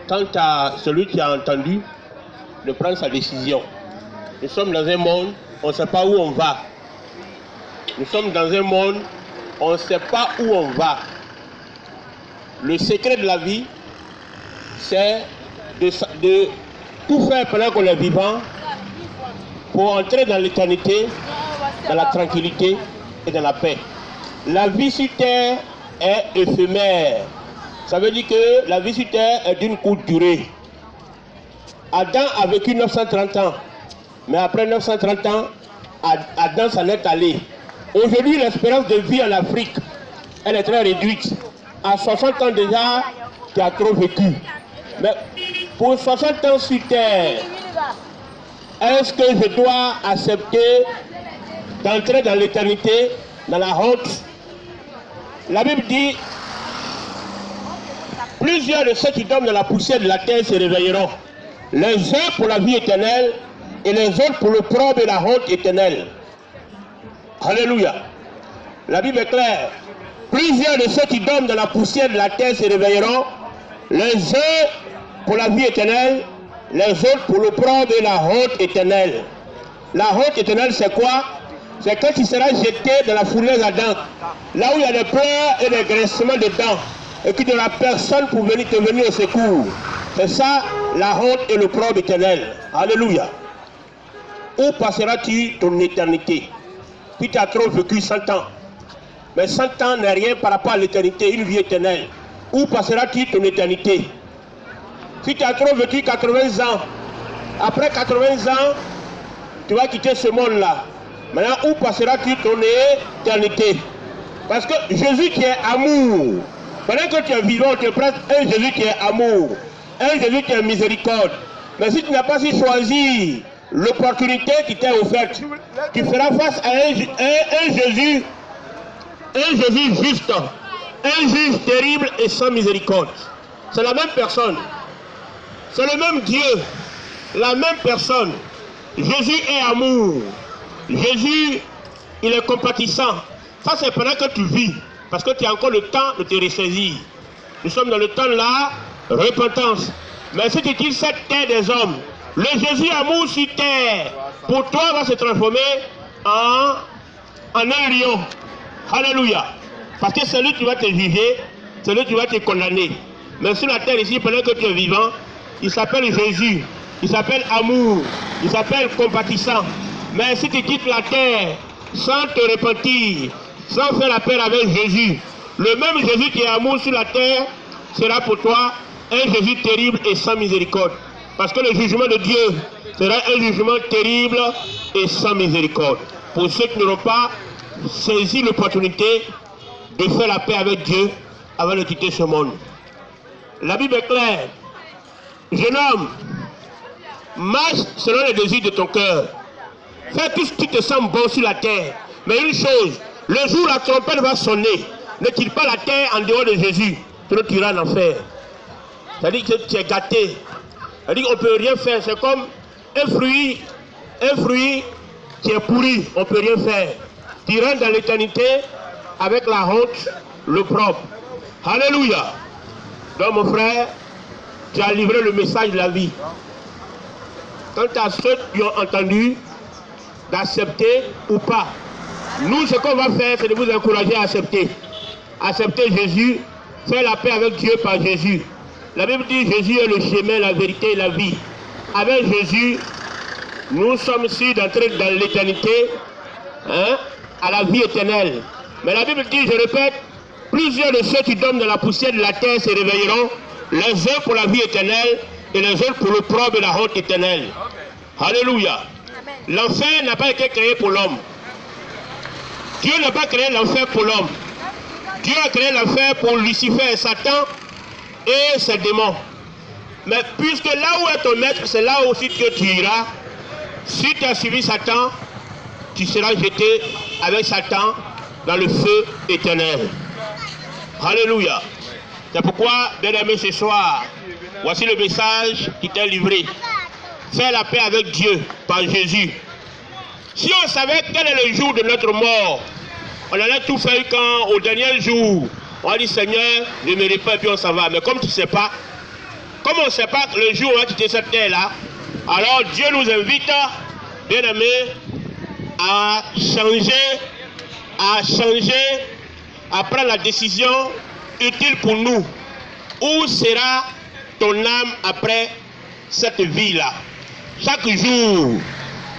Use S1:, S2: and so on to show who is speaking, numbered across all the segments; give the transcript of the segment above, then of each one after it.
S1: quant à celui qui a entendu de prendre sa décision. Nous sommes dans un monde, on ne sait pas où on va. Nous sommes dans un monde, on ne sait pas où on va. Le secret de la vie, c'est de tout faire pendant qu'on est vivant pour entrer dans l'éternité, dans la tranquillité et dans la paix. La vie sur terre est éphémère. Ça veut dire que la vie sur terre est d'une courte durée. Adam a vécu 930 ans, mais après 930 ans, Adam s'en est allé. Aujourd'hui, l'espérance de vie en Afrique, elle est très réduite. À 60 ans déjà, tu as trop vécu. Mais pour 60 ans sur terre, est-ce que je dois accepter d'entrer dans l'éternité, dans la honte? La Bible dit, plusieurs de ceux qui dorment dans la poussière de la terre se réveilleront. Les uns pour la vie éternelle et les autres pour le l'opprobre et la honte éternelle. Alléluia. La Bible est claire. Plusieurs de ceux qui dorment dans la poussière de la terre se réveilleront. Les uns pour la vie éternelle, les autres pour le l'opprobre et la honte éternelle. La honte éternelle, c'est quoi? C'est quand tu seras jeté dans la fournaise ardente, là où il y a des pleurs et des graissements de dents, et qu'il n'y aura personne pour te venir au secours. C'est ça, la honte et l'opprobre éternel. Alléluia. Où passeras-tu ton éternité? Puis tu as trop vécu 100 ans. Mais 100 ans n'est rien par rapport à l'éternité, une vie éternelle. Où passeras-tu ton éternité? Si tu as trop vécu 80 ans, après 80 ans, tu vas quitter ce monde-là. Maintenant, où passeras-tu ton éternité? Parce que Jésus qui est amour, pendant que tu es vivant, on te prête un Jésus qui est amour, un Jésus qui est miséricorde. Mais si tu n'as pas choisi l'opportunité qui t'est offerte, tu feras face à un Jésus juste, un juge terrible et sans miséricorde. C'est la même personne. C'est le même Dieu, la même personne. Jésus est amour. Jésus, il est compatissant. Ça, c'est pendant que tu vis, parce que tu as encore le temps de te ressaisir. Nous sommes dans le temps de la repentance. Mais si tu quittes cette terre des hommes, le Jésus amour sur terre, pour toi, va se transformer en un lion. Alléluia. Parce que celui qui va te juger, celui qui va te condamner. Mais sur la terre ici, pendant que tu es vivant, il s'appelle Jésus, il s'appelle amour, il s'appelle compatissant. Mais si tu quittes la terre sans te repentir, sans faire la paix avec Jésus, le même Jésus qui est amour sur la terre sera pour toi un Jésus terrible et sans miséricorde. Parce que le jugement de Dieu sera un jugement terrible et sans miséricorde. Pour ceux qui n'auront pas saisi l'opportunité de faire la paix avec Dieu avant de quitter ce monde. La Bible est claire. Jeune homme, marche selon les désirs de ton cœur. Fais tout ce qui te semble bon sur la terre. Mais une chose, le jour où la trompette va sonner, ne quitte pas la terre en dehors de Jésus, sinon tu iras en enfer. C'est-à-dire que tu es gâté. C'est-à-dire qu'on ne peut rien faire. C'est comme un fruit qui est pourri, on ne peut rien faire. Tu rentres dans l'éternité avec la honte, le propre. Alléluia. Donc mon frère, tu as livré le message de la vie. Quant à ceux qui ont entendu, d'accepter ou pas. Nous, ce qu'on va faire, c'est de vous encourager à accepter. Accepter Jésus, faire la paix avec Dieu par Jésus. La Bible dit Jésus est le chemin, la vérité et la vie. Avec Jésus, nous sommes sûrs d'entrer dans l'éternité, à la vie éternelle. Mais la Bible dit, je répète, plusieurs de ceux qui dorment dans la poussière de la terre se réveilleront, les uns pour la vie éternelle et les autres pour l'opprobre et la honte éternelle. Alléluia. L'enfer n'a pas été créé pour l'homme. Dieu n'a pas créé l'enfer pour l'homme. Dieu a créé l'enfer pour Lucifer et Satan et ses démons. Mais puisque là où est ton maître, c'est là aussi que tu iras. Si tu as suivi Satan, tu seras jeté avec Satan dans le feu éternel. Alléluia. C'est pourquoi, bien aimé, ce soir, voici le message qui t'est livré. Faire la paix avec Dieu par Jésus. Si on savait quel est le jour de notre mort, on allait tout faire quand, au dernier jour, on a dit Seigneur, je me réponds et puis on s'en va. Mais comme tu ne sais pas, comme on ne sait pas le jour où on va quitter cette terre-là, alors Dieu nous invite, bien aimés, à prendre la décision utile pour nous. Où sera ton âme après cette vie-là? Chaque jour,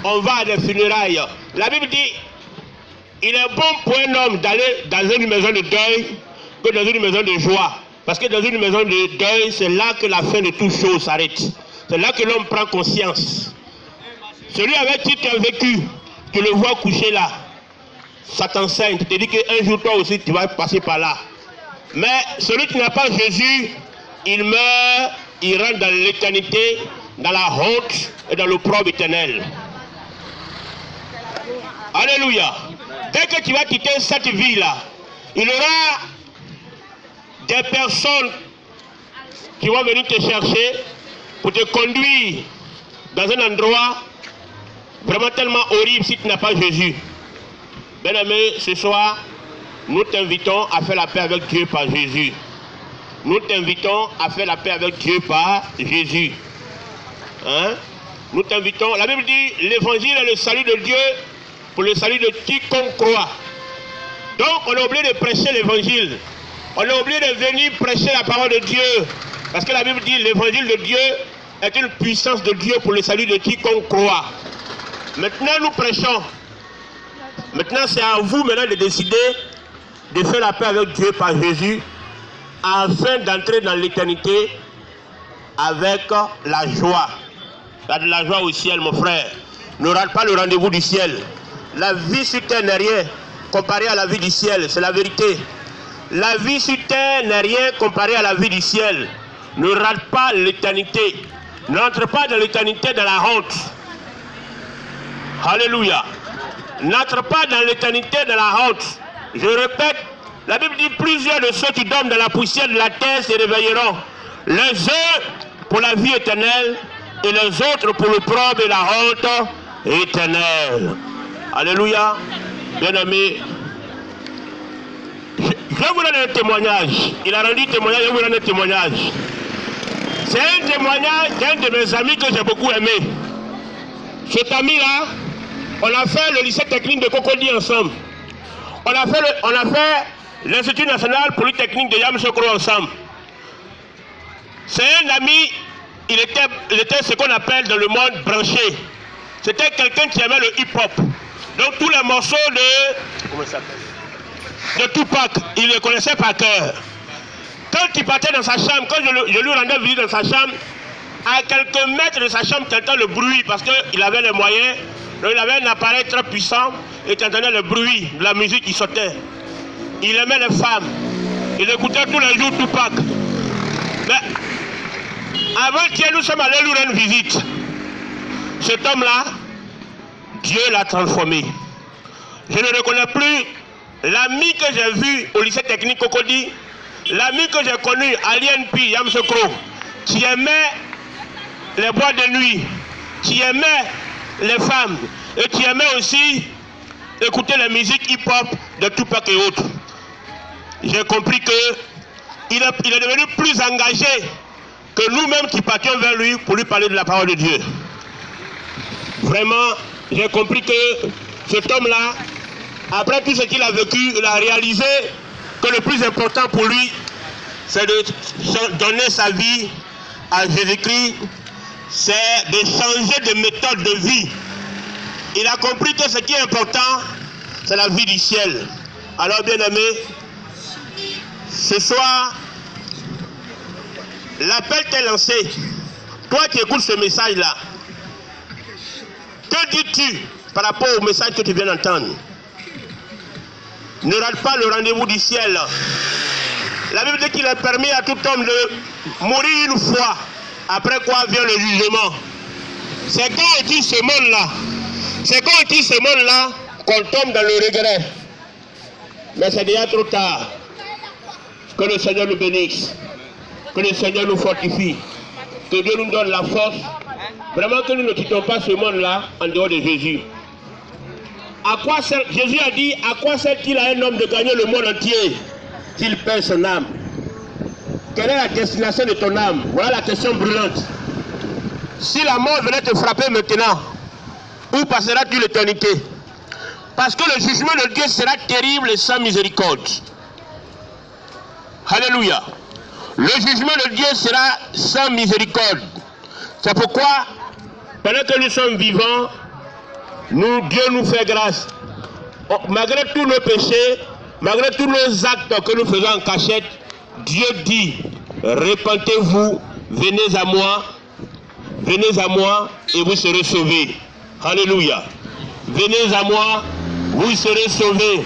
S1: on va à des funérailles. La Bible dit, il est bon pour un homme d'aller dans une maison de deuil que dans une maison de joie. Parce que dans une maison de deuil, c'est là que la fin de toute chose s'arrête. C'est là que l'homme prend conscience. Celui avec qui tu as vécu, tu le vois coucher là. Ça t'enseigne, tu te dis qu'un jour toi aussi tu vas passer par là. Mais celui qui n'a pas Jésus, il meurt, il rentre dans l'éternité, dans la honte et dans l'opprobre éternel. Alléluia. Dès que tu vas quitter cette vie-là, il y aura des personnes qui vont venir te chercher pour te conduire dans un endroit vraiment tellement horrible si tu n'as pas Jésus. Bien-aimé, ce soir, nous t'invitons à faire la paix avec Dieu par Jésus. Nous t'invitons à faire la paix avec Dieu par Jésus. Hein? Nous t'invitons. La Bible dit, l'évangile est le salut de Dieu pour le salut de quiconque croit. Donc, on a oublié de prêcher l'évangile. On a oublié de venir prêcher la parole de Dieu. Parce que la Bible dit, l'évangile de Dieu est une puissance de Dieu pour le salut de quiconque croit. Maintenant, nous prêchons. Maintenant, c'est à vous maintenant de décider de faire la paix avec Dieu par Jésus afin d'entrer dans l'éternité avec la joie. Il y a de la joie au ciel, mon frère. Ne rate pas le rendez-vous du ciel. La vie sur terre n'est rien comparé à la vie du ciel. C'est la vérité. La vie sur terre n'est rien comparé à la vie du ciel. Ne rate pas l'éternité. N'entre pas dans l'éternité dans la honte. Alléluia. N'entre pas dans l'éternité de la honte. Je répète, la Bible dit plusieurs de ceux qui dorment dans la poussière de la terre se réveilleront. Les uns pour la vie éternelle et les autres pour l'opprobre et la honte éternelle. Alléluia. Bien-aimés, je vais vous donner un témoignage. Il a rendu témoignage, je vais vous donner un témoignage. C'est un témoignage d'un de mes amis que j'ai beaucoup aimé. Cet ami-là, on a fait le lycée technique de Cocody ensemble. On a fait l'Institut national polytechnique de Yamoussoukro ensemble. C'est un ami, il était ce qu'on appelle dans le monde branché. C'était quelqu'un qui aimait le hip-hop. Donc tous les morceaux de Tupac, il les connaissait par cœur. Quand il partait dans sa chambre, quand je lui rendais visite dans sa chambre, à quelques mètres de sa chambre, tu entends le bruit parce qu'il avait les moyens. Donc il avait un appareil très puissant et tu entendais le bruit de la musique qui sautait. Il aimait les femmes. Il écoutait tous les jours Tupac. Mais avant-hier, nous sommes allés lui rendre visite. Cet homme-là, Dieu l'a transformé. Je ne reconnais plus l'ami que j'ai vu au lycée technique Cocody, l'ami que j'ai connu à l'INP Yamoussoukro, qui aimait les boîtes de nuit, qui aimait les femmes et qui aimait aussi écouter la musique hip-hop de Tupac et autres. J'ai compris qu'il est devenu plus engagé que nous-mêmes qui partions vers lui pour lui parler de la parole de Dieu. Vraiment, j'ai compris que cet homme-là, après tout ce qu'il a vécu, il a réalisé que le plus important pour lui, c'est de donner sa vie à Jésus-Christ, c'est de changer de méthode de vie. Il a compris que ce qui est important, c'est la vie du ciel. Alors, bien-aimés, ce soir, l'appel t'est lancé. Toi qui écoutes ce message-là, que dis-tu par rapport au message que tu viens d'entendre? Ne rate pas le rendez-vous du ciel. La Bible dit qu'il a permis à tout homme de mourir une fois, après quoi vient le jugement. C'est quand on quitte ce monde-là, c'est quand on quitte ce monde-là qu'on tombe dans le regret. Mais c'est déjà trop tard. Que le Seigneur nous bénisse, que le Seigneur nous fortifie, que Dieu nous donne la force. Vraiment que nous ne quittons pas ce monde-là en dehors de Jésus. À quoi Jésus a dit, à quoi sert-il à un homme de gagner le monde entier s'il perd son âme? quelle est la destination de ton âme? Voilà la question brûlante. Si la mort venait te frapper maintenant, où passeras-tu l'éternité? Parce que le jugement de Dieu sera terrible et sans miséricorde. Alléluia. Le jugement de Dieu sera sans miséricorde. C'est pourquoi, pendant que nous sommes vivants, Dieu nous fait grâce. Malgré tous nos péchés, malgré tous nos actes que nous faisons en cachette, Dieu dit, répentez-vous, venez à moi et vous serez sauvés. Alléluia. Venez à moi, vous serez sauvés.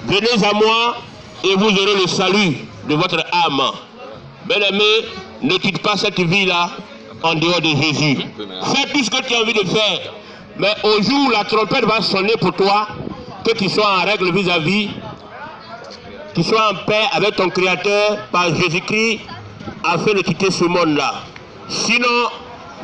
S1: Venez à moi et vous aurez le salut de votre âme. Bien-aimé, ne quitte pas cette vie-là en dehors de Jésus. Fais tout ce que tu as envie de faire. Mais au jour où la trompette va sonner pour toi, que tu sois en règle vis-à-vis, tu sois en paix avec ton Créateur par Jésus-Christ, afin de quitter ce monde-là. Sinon,